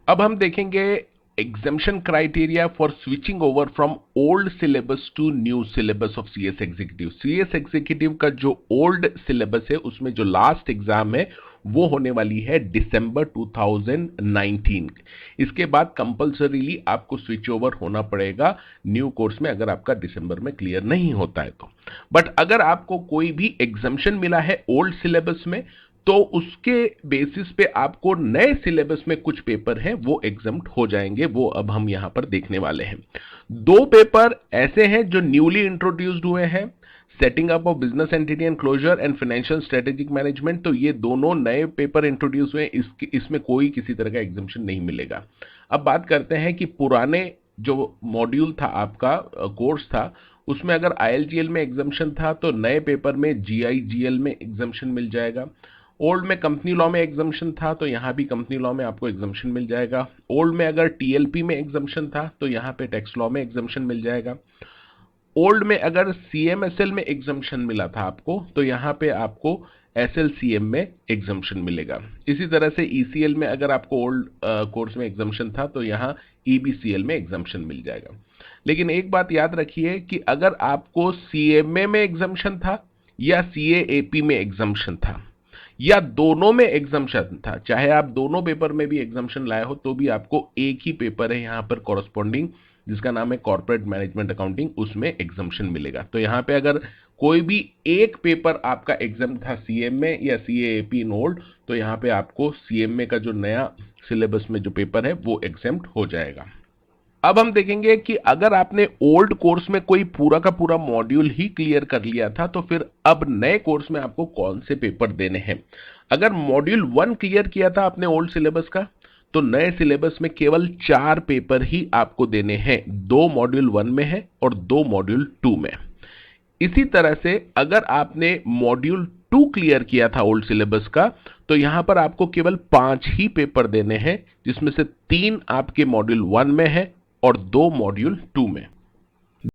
अब हम देखेंगे examination criteria for switching over from old syllabus to new syllabus of CS executive. CS executive का जो old syllabus है उसमें जो लास्ट एग्जाम है वो होने वाली है दिसंबर 2019। इसके बाद कंपल्सरीली आपको स्विच ओवर होना पड़ेगा न्यू कोर्स में, अगर आपका दिसंबर में क्लियर नहीं होता है तो। बट अगर आपको कोई भी एग्जामिशन मिला है ओल्ड सिलेबस में तो उसके बेसिस पे आपको नए सिलेबस में कुछ पेपर हैं वो एग्जम्प्ट हो जाएंगे, वो अब हम यहां पर देखने वाले हैं। दो पेपर ऐसे हैं जो न्यूली इंट्रोड्यूस्ड हुए हैं, setting up of business entity and closer and financial strategic management. तो ये दोनों नए पेपर इंट्रोड्यूस हुए, इसमें कोई किसी तरह का एग्जम्पशन नहीं मिलेगा। अब बात करते हैं कि पुराने जो मॉड्यूल था आपका कोर्स था उसमें अगर आईएलजीएल में एग्जम्पशन था तो नए पेपर में जीआईजीएल में एग्जम्पशन मिल जाएगा। ओल्ड में कंपनी लॉ में एग्जम्पशन था तो यहां भी कंपनी लॉ में आपको एग्जम्पशन मिल जाएगा। ओल्ड में अगर टीएलपी में एग्जम्पशन था तो यहां पे टैक्स लॉ में एग्जम्पशन मिल जाएगा। ओल्ड में अगर सीएमएसएल में एग्जम्पशन मिला था आपको तो यहां पे आपको एसएलसीएम में एग्जम्पशन मिलेगा। इसी तरह से ईसीएल में अगर आपको ओल्ड कोर्स में एग्जम्पशन था तो यहां ईबीसीएल में एग्जम्पशन मिल जाएगा। लेकिन एक बात याद रखिए कि अगर आपको सीएमए में एग्जम्पशन था या सीएएपी में एग्जम्पशन था या दोनों में एग्जम्पशन था, चाहे आप दोनों पेपर में भी एग्जम्पशन लाए हो तो भी आपको एक ही पेपर है यहां पर कॉरस्पॉन्डिंग जिसका नाम है कॉर्पोरेट मैनेजमेंट अकाउंटिंग, उसमें एग्जम्पशन मिलेगा। तो यहां पे अगर कोई भी एक पेपर आपका एग्जाम था सीएम में या सीएएपी इन ओल्ड तो यहां पे आपको सीएम में का जो नया सिलेबस में जो पेपर है वो एग्जाम्प्ट हो जाएगा। अब हम देखेंगे कि अगर आपने ओल्ड कोर्स में कोई पूरा का पूरा मॉड्यूल ही क्लियर कर लिया था तो फिर अब नए कोर्स में आपको कौन से पेपर देने हैं। अगर मॉड्यूल 1 क्लियर किया था आपने ओल्ड सिलेबस का तो नए सिलेबस में केवल 4 पेपर ही आपको देने हैं, 2 मॉड्यूल 1 में है और 2 मॉड्यूल 2 में। इसी तरह से अगर आपने मॉड्यूल 2 क्लियर किया था ओल्ड सिलेबस का तो यहां पर आपको केवल 5 ही पेपर देने हैं, जिसमें से 3 आपके मॉड्यूल 1 में है और 2 मॉड्यूल 2 में।